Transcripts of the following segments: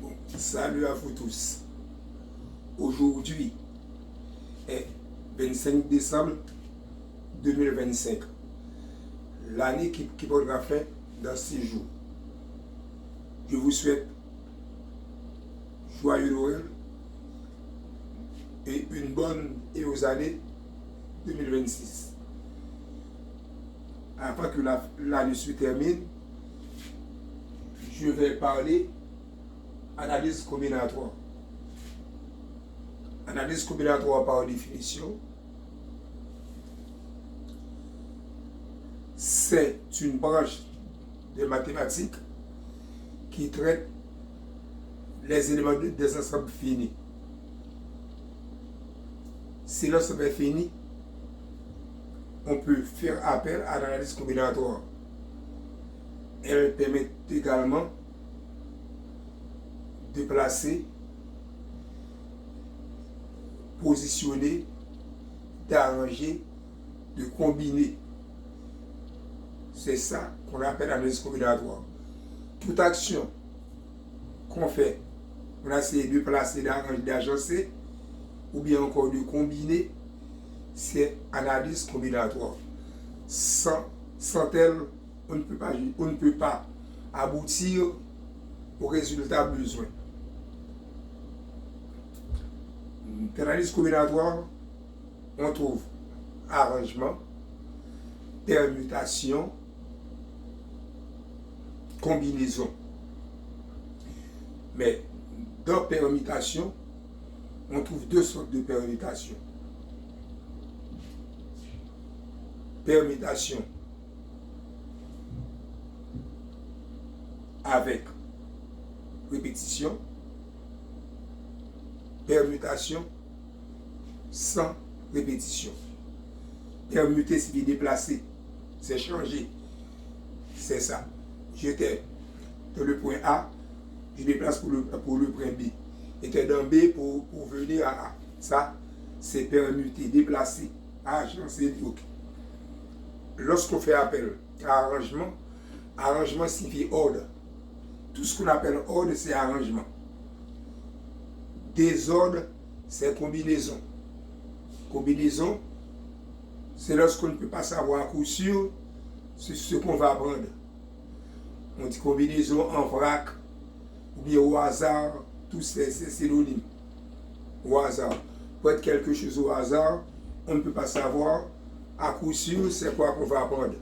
Bon, salut à vous tous. Aujourd'hui est 25 décembre 2025. L'année qui portera fin dans 6 jours. Je vous souhaite joyeux Noël et une bonne et heureuse année 2026. Avant que l'année se termine, je vais parler analyse combinatoire. Analyse combinatoire par définition, c'est une branche de mathématiques qui traite les éléments des ensembles finis. Si l'ensemble est fini, on peut faire appel à l'analyse combinatoire. Elle permet également de placer, positionner, d'arranger, de combiner. C'est ça qu'on appelle l'analyse combinatoire. Toute action qu'on fait, on essaie de placer, d'arranger, d'agencer, ou bien encore de combiner, c'est analyse combinatoire. Sans elle, on ne peut pas aboutir au résultat besoin. L'analyse combinatoire, on trouve arrangement, permutation, combinaison. Mais dans permutation, on trouve deux sortes de permutation. Permutation avec répétition, permutation sans répétition. Permuter, c'est déplacer, c'est changer. C'est ça. J'étais dans le point A, je déplace pour le point B. J'étais dans B pour venir à A. Ça, c'est permuter, déplacer, agencer, ok. Lorsqu'on fait appel à arrangement, arrangement signifie ordre. Tout ce qu'on appelle ordre, c'est arrangement. Désordre, c'est combinaison. Combinaison, c'est lorsqu'on ne peut pas savoir à coup sûr ce qu'on va prendre. On dit combinaison en vrac, ou bien au hasard, tout c'est synonyme. Au hasard. Pour être quelque chose au hasard, on ne peut pas savoir à coup sûr c'est quoi qu'on va prendre.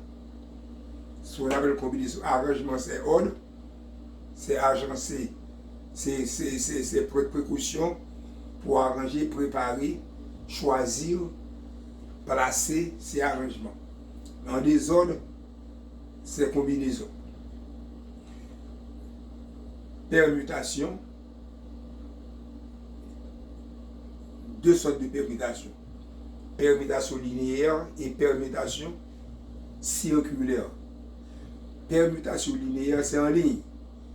Ce qu'on appelle combinaison. Arrangement, c'est ordre, c'est agencer, c'est précaution pour arranger, préparer, choisir, placer, c'est arrangement. En désordre, c'est combinaison. Permutation, deux sortes de permutation. Permutation linéaire et permutation circulaire. Permutation linéaire, c'est en ligne.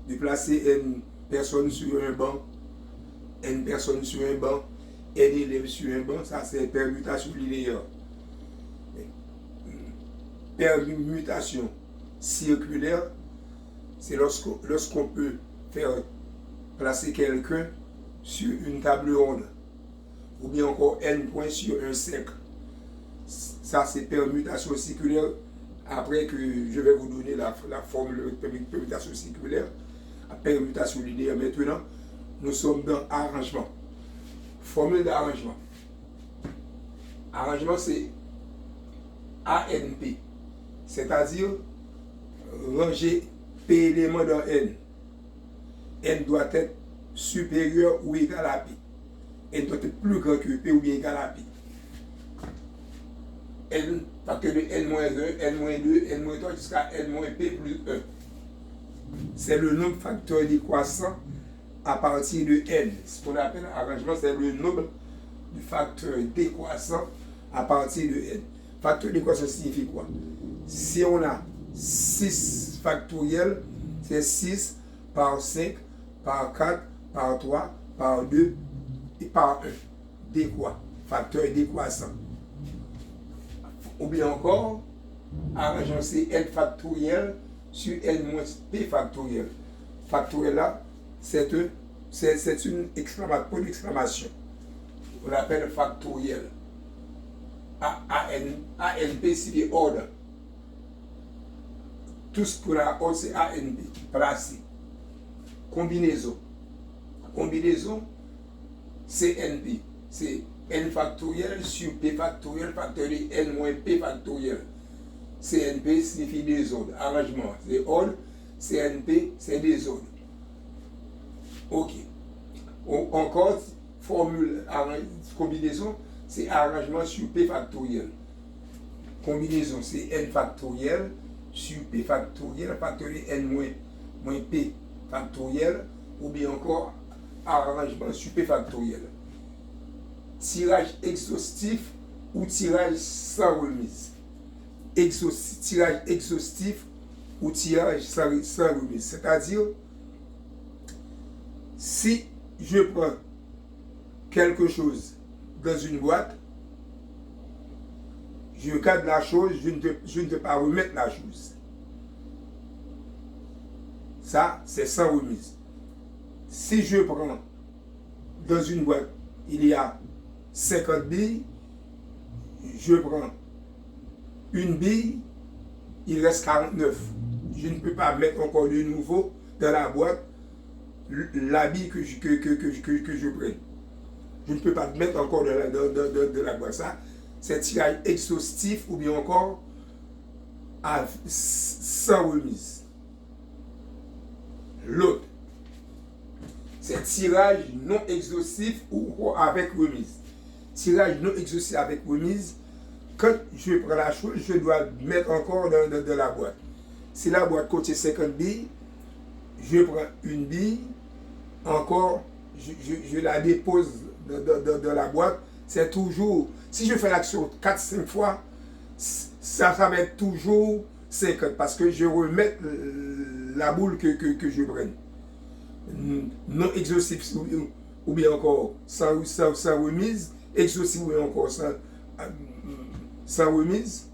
De placer une personne sur un banc, N personnes sur un banc, N élèves sur un banc, ça c'est permutation linéaire. Permutation circulaire, c'est lorsqu'on peut faire placer quelqu'un sur une table ronde, ou bien encore N points sur un cercle. Ça c'est permutation circulaire. Après que je vais vous donner la formule de permutation circulaire, la permutation linéaire. Maintenant, nous sommes dans arrangement. Formule d'arrangement. Arrangement, c'est ANP. C'est-à-dire, ranger P éléments dans N. N doit être supérieur ou égal à P. N doit être plus grand que P ou bien égal à P. N, facteur de N-1, N-2, N-3 jusqu'à N-P plus 1. C'est le nombre facteur décroissant à partir de N. Ce qu'on appelle arrangement, c'est le nombre de facteurs décroissants à partir de N. Facteur décroissant signifie quoi? Si on a 6 factoriels, c'est 6 par 5, par 4, par 3, par 2 et par 1. Décroît. Facteur décroissant. Ou bien encore, arrangeons c'est N factoriel sur N moins P factoriel. Factoriel là, c'est un c'est une point d'exclamation. On l'appelle factoriel. ANP, c'est des ordres. Tout ce qu'on a ordre, c'est ANP, placé. Combinaison. Combinaison, c'est NP. C'est N factoriel sur P factoriel factoriel N moins P factoriel. CNP signifie désordre. Arrangement, c'est ordre. CNP, c'est désordre. Ok. Encore, formule, combinaison, c'est arrangement sur P factoriel. Combinaison, c'est N factoriel sur P factoriel, factoriel N moins P factoriel, ou bien encore arrangement sur P factoriel. Tirage exhaustif ou tirage sans remise. Tirage exhaustif ou tirage sans remise. C'est-à-dire, si je prends quelque chose dans une boîte, je garde la chose, je ne peux pas remettre la chose. Ça, c'est sans remise. Si je prends dans une boîte, il y a 50 billes, je prends une bille, il reste 49. Je ne peux pas mettre encore de nouveau dans la boîte la bille que je prends. Je ne peux pas mettre encore de la boîte. Ça, c'est tirage exhaustif ou bien encore sans remise. L'autre, c'est tirage non exhaustif ou avec remise. Tirage non exhaustif avec remise, quand je prends la chose, je dois mettre encore dans la boîte. Si la boîte contient 50 billes, je prends une bille, encore, je la dépose dans la boîte. C'est toujours, si je fais l'action 4-5 fois, ça va être toujours 50 parce que je remets la boule que je prenne. Non exhaustif ou bien encore sans remise, exhaustif ou bien encore sans remise.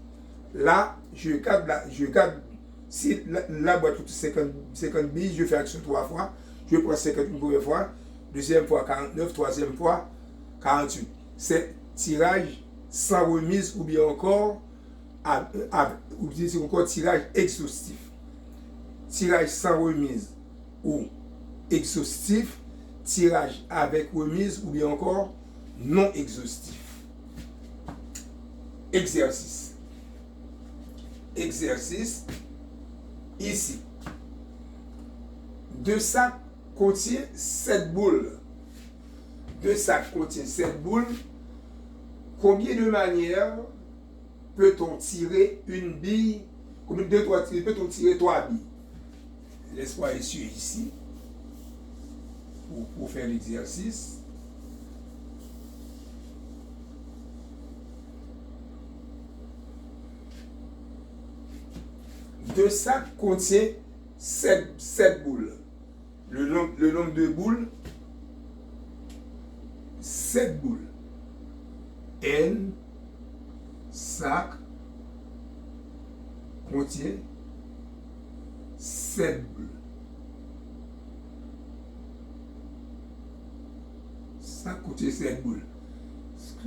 Là, je garde si la boîte coûte 50 billes, je fais action 3 fois, je prends 50 une première fois, deuxième fois 49, troisième fois 48. C'est tirage sans remise ou bien encore tirage exhaustif. Tirage sans remise ou exhaustif, tirage avec remise ou bien encore non exhaustif. Exercice. Exercice. Ici. 2 sacs contiennent 7 boules. 2 sacs contiennent 7 boules. Combien de manières peut-on tirer une bille? Combien de fois peut-on tirer 3 billes? Laisse-moi essuyer ici pour faire l'exercice. Deux sacs contient 7 boules. Le nombre de boules, 7 boules. N sac contient 7 boules. Sac contient 7 boules.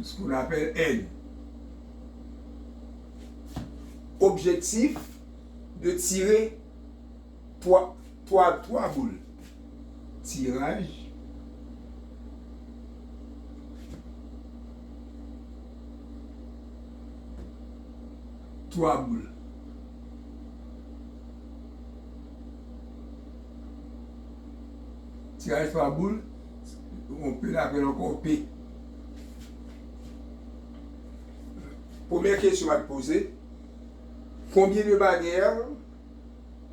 Ce qu'on appelle N. Objectif de tirer 3 boules. Tirage. Trois boules. Tirage 3 boules, on peut l'appeler encore P. Première question à te poser. Combien de manières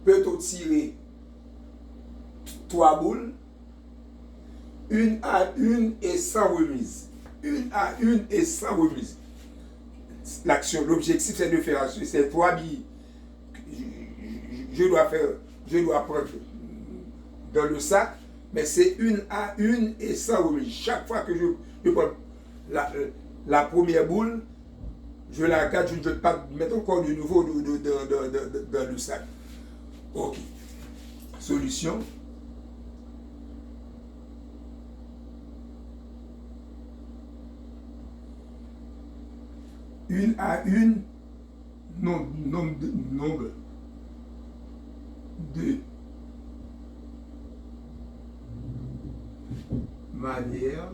peut-on tirer 3 boules, une à une et sans remise? Une à une et sans remise. L'action, l'objectif c'est de faire ces 3 billes. Je dois prendre dans le sac, mais c'est une à une et sans remise. Chaque fois que je prends la première boule, je la garde, je ne veux pas mettre encore de nouveau dans le sac. Ok. Solution. une à une, nombre de manières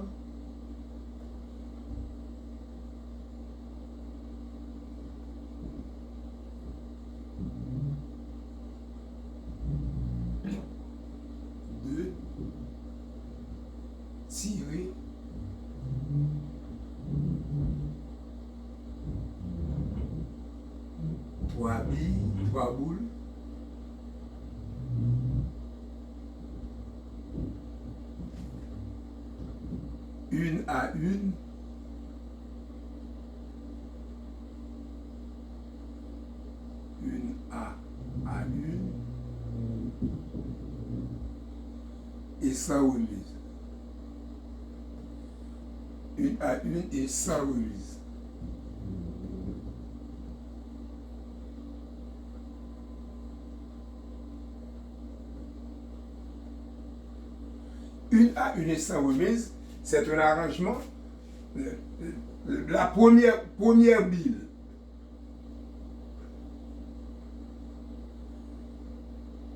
de tirer trois billes, trois boules une à une, une, et sans remise. Une à une et sans remise. Une à une et sans remise, c'est un arrangement. La première bille.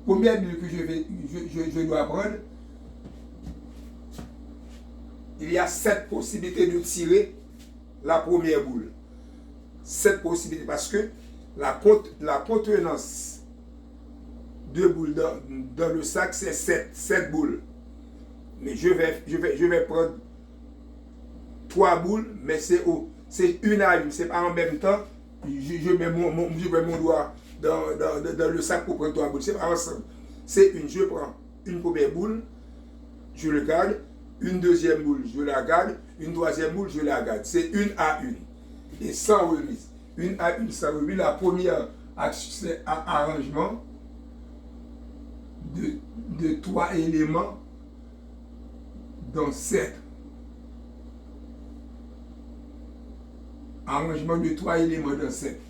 Première bille que je dois prendre, il y a 7 possibilités de tirer la première boule. 7 possibilités parce que la contenance de boules dans le sac, c'est 7 boules. Mais je vais prendre 3 boules, mais c'est une à une, c'est pas en même temps. Je mets mon doigt dans le sac pour prendre 3 boules. C'est pas ensemble. C'est une. Je prends une première boule, je le garde. Une deuxième boule, je la garde. Une troisième boule, je la garde. C'est une à une. Et sans remise. Une à une sans remise. La première action, c'est un arrangement de 3 éléments dans 7. Arrangement de 3 éléments dans 7.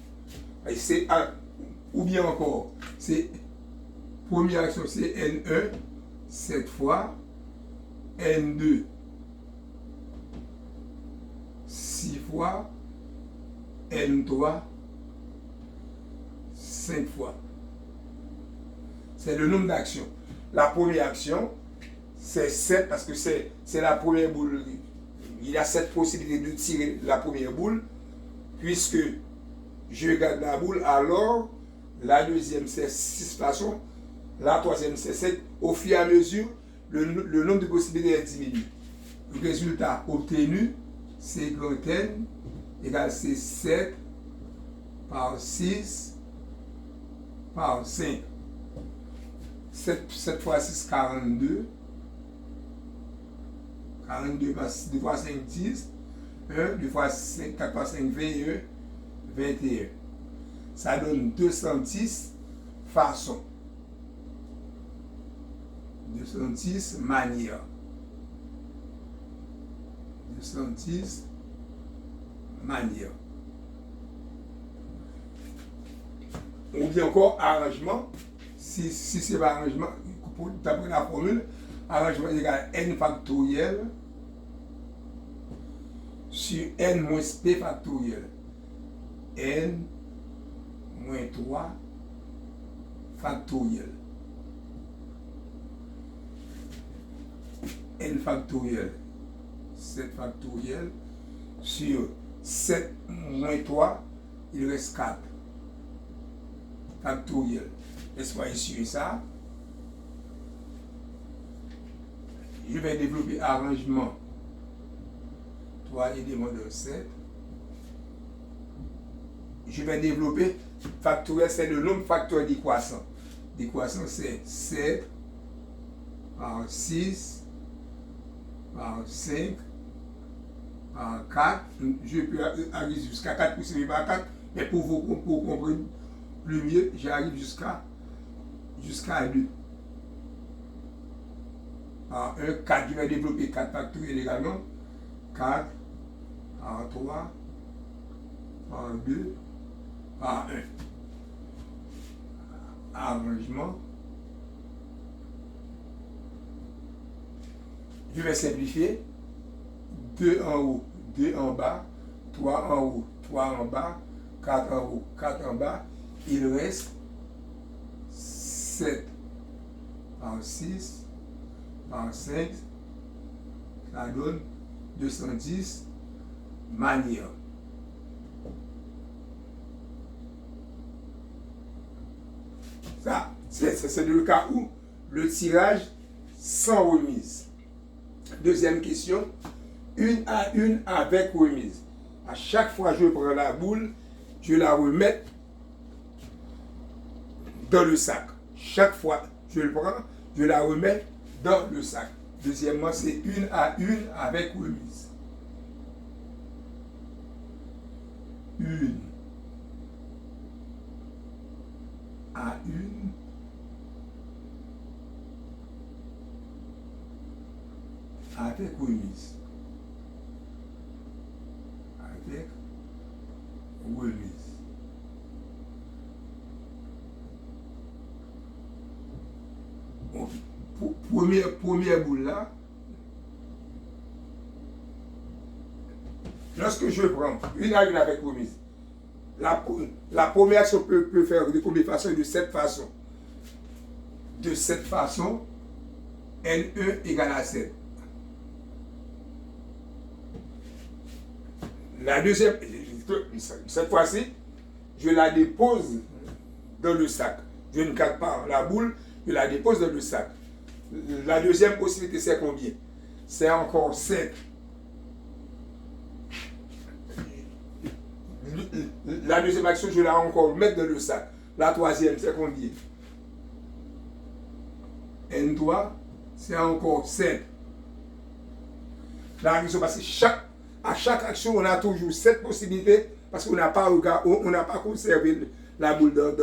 Et c'est ou bien encore, c'est première action, c'est N1, 7 fois, N2, 6 fois, N3, 5 fois. C'est le nombre d'actions. La première action, c'est 7 parce que c'est la première boule. Il y a 7 possibilités de tirer la première boule. Puisque je garde la boule, alors la deuxième c'est 6 façons, la troisième c'est 7. Au fur et à mesure, le nombre de possibilités diminue. Le résultat obtenu, c'est grand N égale c'est 7 par 6 par 5. 7 fois 6, 42. 42 par 2 fois 5, 10. 1, 2 fois 5, 4 fois 5, 21. 21. Ça donne 210 façons. 210 manières. 210 manières. Ou bien encore arrangement. Si c'est pas arrangement, d'après la formule, arrangement égale n factoriel sur n moins p factoriel. N moins 3 factoriel. N factoriel, 7 factoriel, sur 7 moins 3, il reste 4 factoriel. Laisse-moi essuyer ça. Je vais développer arrangement 3 éléments de 7. Je vais développer factoriel, c'est le nombre factoriel décroissant. Décroissant, c'est 7 par 6 par 5 par 4. Je peux arriver jusqu'à 4 pour par 4, mais pour comprendre plus mieux, j'arrive jusqu'à 2. Par 1, 4, je vais développer 4 factoriel également. 4 par 3 par 2 par 1. Arrangement. Je vais simplifier. 2 en haut, 2 en bas, 3 en haut, 3 en bas, 4 en haut, 4 en bas. Il reste 7 par 6 par 5. Ça donne 210 manières. Ça, c'est le cas où le tirage sans remise. Deuxième question, une à une avec remise. À chaque fois que je prends la boule, je la remets dans le sac. Chaque fois que je le prends, je la remets dans le sac. Deuxièmement, c'est une à une avec remise. Une à une avec remise. Avec remise. Première boule là, lorsque je prends une à une avec remise, la première action peut faire de combien de façons? De cette façon. De cette façon, N1 égale à 7. La deuxième, cette fois-ci, je la dépose dans le sac. Je ne cadre pas la boule, je la dépose dans le sac. La deuxième possibilité, c'est combien? C'est encore 7. La deuxième action, je vais encore mettre dans le sac. La troisième, c'est combien? N3, c'est encore 7. La raison, parce que à chaque action, on a toujours 7 possibilités, parce qu'on n'a pas conservé la boule dans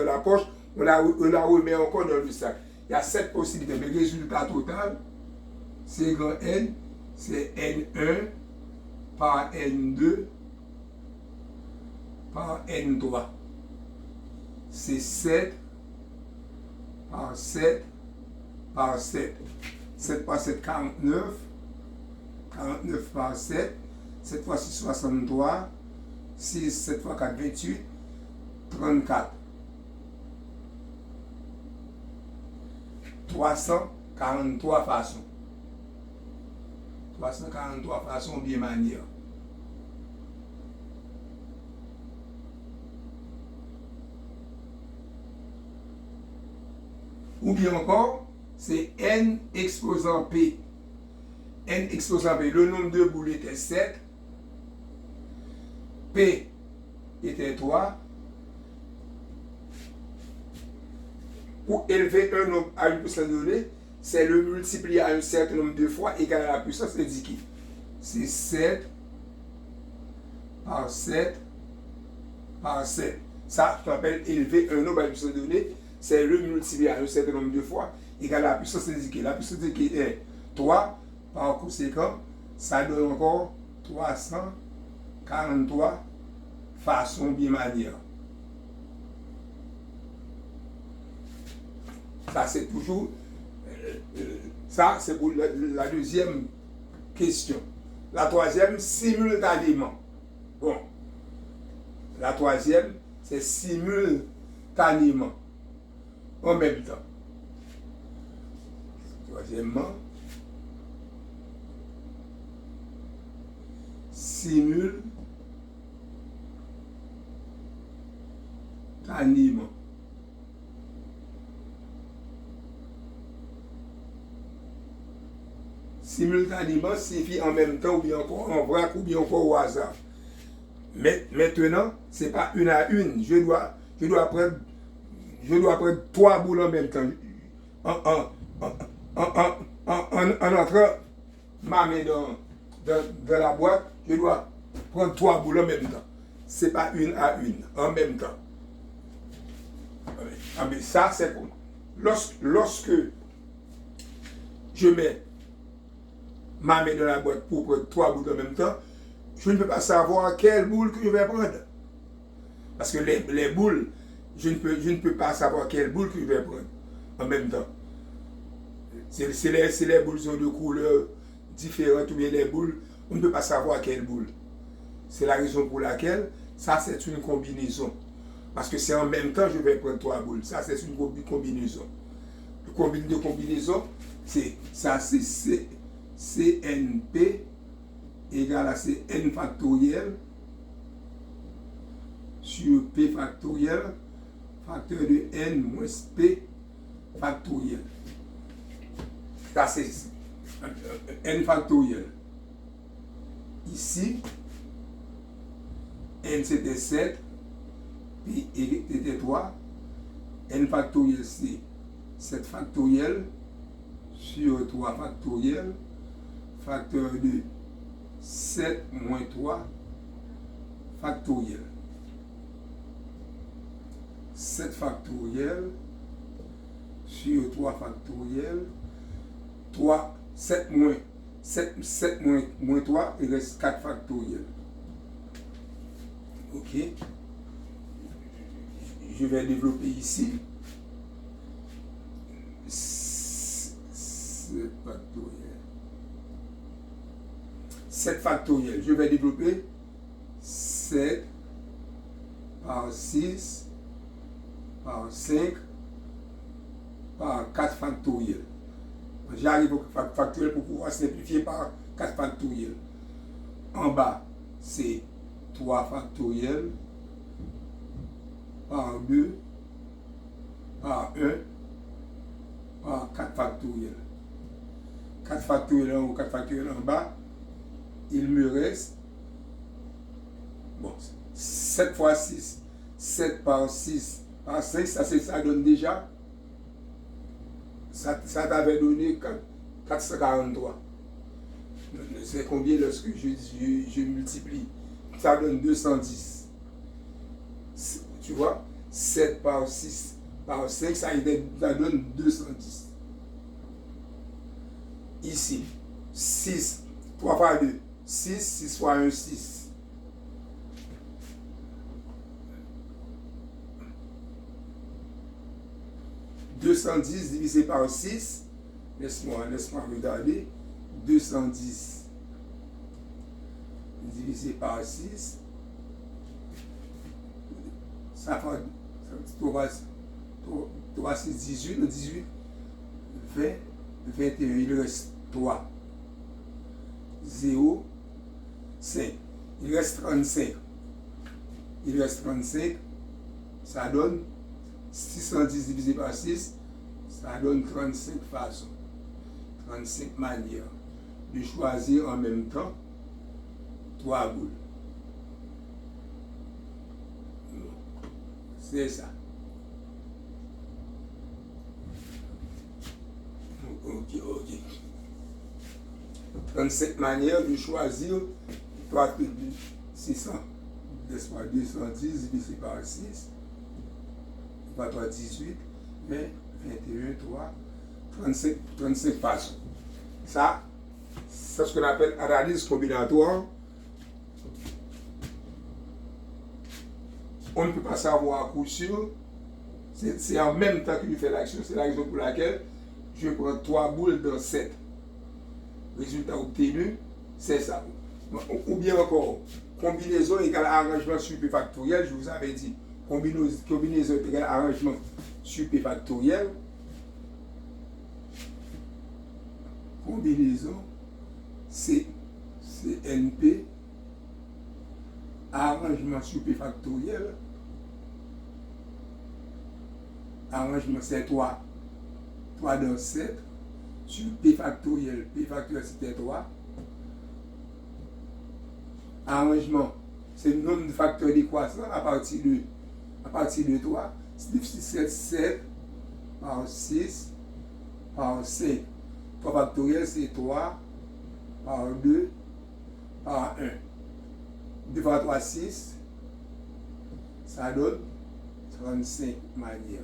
la poche, on la remet encore dans le sac. Il y a 7 possibilités. Le résultat total, c'est grand N, c'est N1 par N2 par N3. C'est 7 par 7 par 7. 7 par 7, 49. 49 par 7. 7 fois 6, 63. 6, 7 fois 4, 28. 34. 343 façons. 343 façons bien manières. Ou bien encore, c'est N exposant P. N exposant P. Le nombre de boules était 7. P était 3. Pour élever un nombre à une puissance donnée, c'est le multiplier à un certain nombre de fois égal à la puissance indiquée. C'est 7 par 7 par 7. Ça, je m'appelle élever un nombre à une puissance donnée. C'est le multiplier à un certain nombre de fois égal à la puissance indiquée. La puissance indiquée est 3. Par conséquent, ça donne encore 343 façons bien manières. Ça, c'est toujours. Ça, c'est pour la deuxième question. La troisième, simultanément. Bon. La troisième, c'est simultanément. En même temps. Troisièmement, simultanément. Simultanément signifie en même temps, ou bien encore en vrac, ou bien encore au hasard. Mais maintenant, ce n'est pas une à une. Je dois prendre 3 boules en même temps. En entrant ma main dans la boîte, je dois prendre 3 boules en même temps. Ce n'est pas une à une, en même temps. Ah, mais ça, c'est pour. Lorsque je mets ma main dans la boîte pour prendre 3 boules en même temps, je ne peux pas savoir quelle boule que je vais prendre. Parce que les boules, je ne peux pas savoir quelle boule que je vais prendre en même temps. C'est les boules sont de couleurs différentes ou bien les boules, on ne peut pas savoir quelle boule. C'est la raison pour laquelle ça c'est une combinaison. Parce que c'est en même temps je vais prendre 3 boules. Ça c'est une combinaison. Le combine de combinaison, c'est ça c'est CNP égale à N factoriel sur P factoriel facteur de N moins P factoriel. Ça c'est N factoriel. Ici, N c'était 7, P était 3, N factoriel c'est 7 factoriel sur 3 factoriel, facteur de 7 moins 3 factoriel. 7 factoriel sur 3 factoriel, 3, 7 moins 3, il reste 4 factoriel. Ok. Je vais développer ici. 7 factoriel. 7 factoriel. Je vais développer 7 par 6 par 5 par 4 factoriel. J'arrive au factoriel pour pouvoir simplifier par 4 factoriel. En bas, c'est 3 factoriel par 2 par 1 par 4 factoriel. 4 factoriel en haut, 4 factoriel en bas. Il me reste 7 fois 6. 7 par 6 par 5, ça donne déjà. Ça t'avait donné 443. C'est combien lorsque je multiplie? Ça donne 210. Tu vois? 7 par 6 par 5, ça donne 210. Ici, 6, 3 fois 2, 6, 6 fois 1, 6. 210 divisé par 6, laisse-moi regarder, 210 divisé par 6, ça fait 3, c'est 18, 20, 21, il reste 3, 0, 5, il reste 35, ça donne 610 divisé par 6, ça donne 35 façons, 35 manières de choisir en même temps 3 boules. C'est ça. Ok. 35 manières de choisir 3 boules. 600, 210 divisé par 6. 18, 20, 21, 3, 35 façons. Ça, c'est ce qu'on appelle analyse combinatoire. On ne peut pas savoir à coup sûr. C'est en même temps qu'il fait l'action. C'est la raison pour laquelle je prends 3 boules dans 7. Résultat obtenu, c'est ça. Ou bien encore, combinaison égale arrangement sur P factoriel, je vous avais dit. Combinaison égale arrangement sur P factoriel. Combinaison, c'est NP. Arrangement sur P factoriel. Arrangement, c'est 3. 3 dans 7. Sur P factoriel. P factoriel, c'était 3. Arrangement, c'est le nombre de facteurs décroissants à partir de 3. C'est 7 par 6 par 5. 3 factoriel, c'est 3 par 2 par 1. 2 fois 3, 6. Ça donne 35 manières.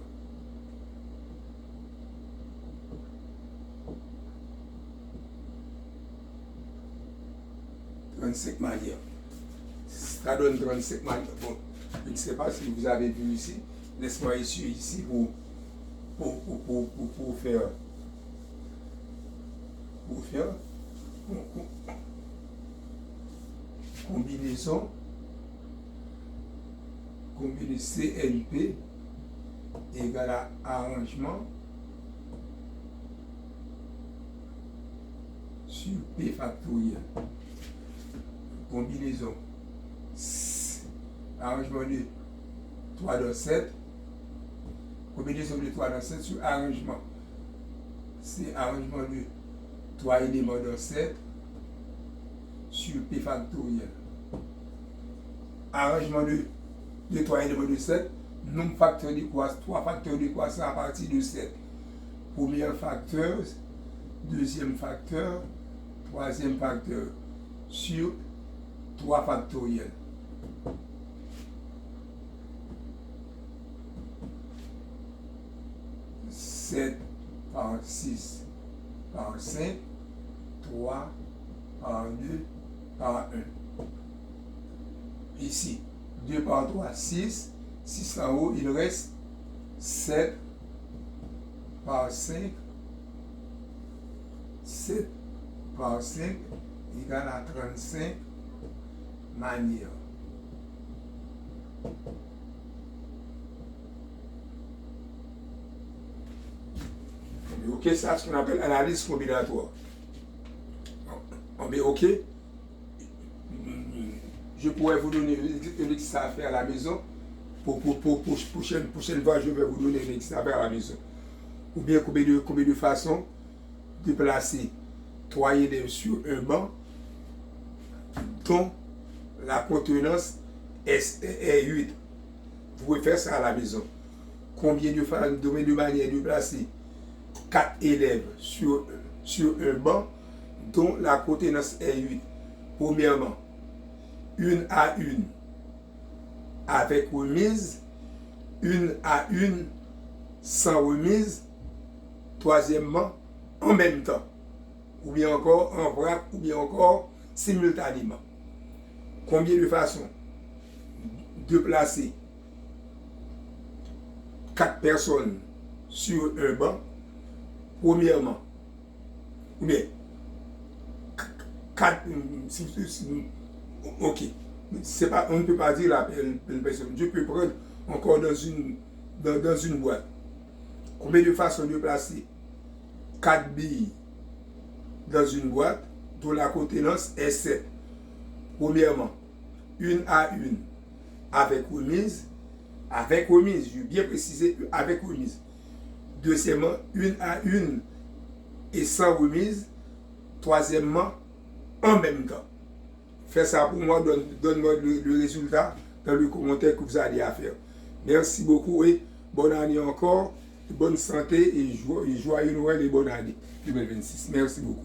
Ça donne 35 manières. Bon, je ne sais pas si vous avez vu ici. Laisse-moi essuyer ici pour faire combinaison combiner CLP égale à arrangement sur P factoriel. Combinaison. Arrangement de 3 dans 7. Combinaison de 3 dans 7 sur arrangement. C'est arrangement de 3 éléments dans 7 sur P factoriel. Arrangement de 3 éléments de 7. Nombre facteur de quoi? 3 facteurs de quoi? C'est à partir de 7. Premier facteur, deuxième facteur, troisième facteur sur 3 factoriels. Sept par 6 par 5, 3 par 2 par 1. Ici, 2 par 3, 6. 6 en haut, il reste 7 par 5. 7 par 5 égale à 35 manières. OK, ça, ce qu'on appelle analyse combinatoire. Mais OK, je pourrais vous donner un exercice à faire à la maison. Pour prochaine fois, je vais vous donner un exercice à faire à la maison. Ou bien combien de façons de placer 3 élèves sur un banc dont la contenance est 8. Vous pouvez faire ça à la maison. Combien de manières de placer 4 élèves sur un banc dont la contenance est 8. Premièrement, 1 à 1 avec remise, 1 à 1 sans remise, troisièmement, en même temps, ou bien encore en vrac, ou bien encore simultanément. Combien de façons de placer 4 personnes sur un banc? Premièrement, ou bien 4, ok, on ne peut pas dire la personne. Je peux prendre encore dans une boîte. Combien de façons de placer 4 billes dans une boîte dont la contenance est 7? Premièrement, 1 à 1 avec remise, je vais bien préciser avec remise. Deuxièmement, 1 à 1 et sans remise. Troisièmement, en même temps. Faites ça pour moi, donne-moi le résultat dans le commentaire que vous allez à faire. Merci beaucoup et bonne année encore, bonne santé et joyeux Noël et bonne année 2026. Merci beaucoup.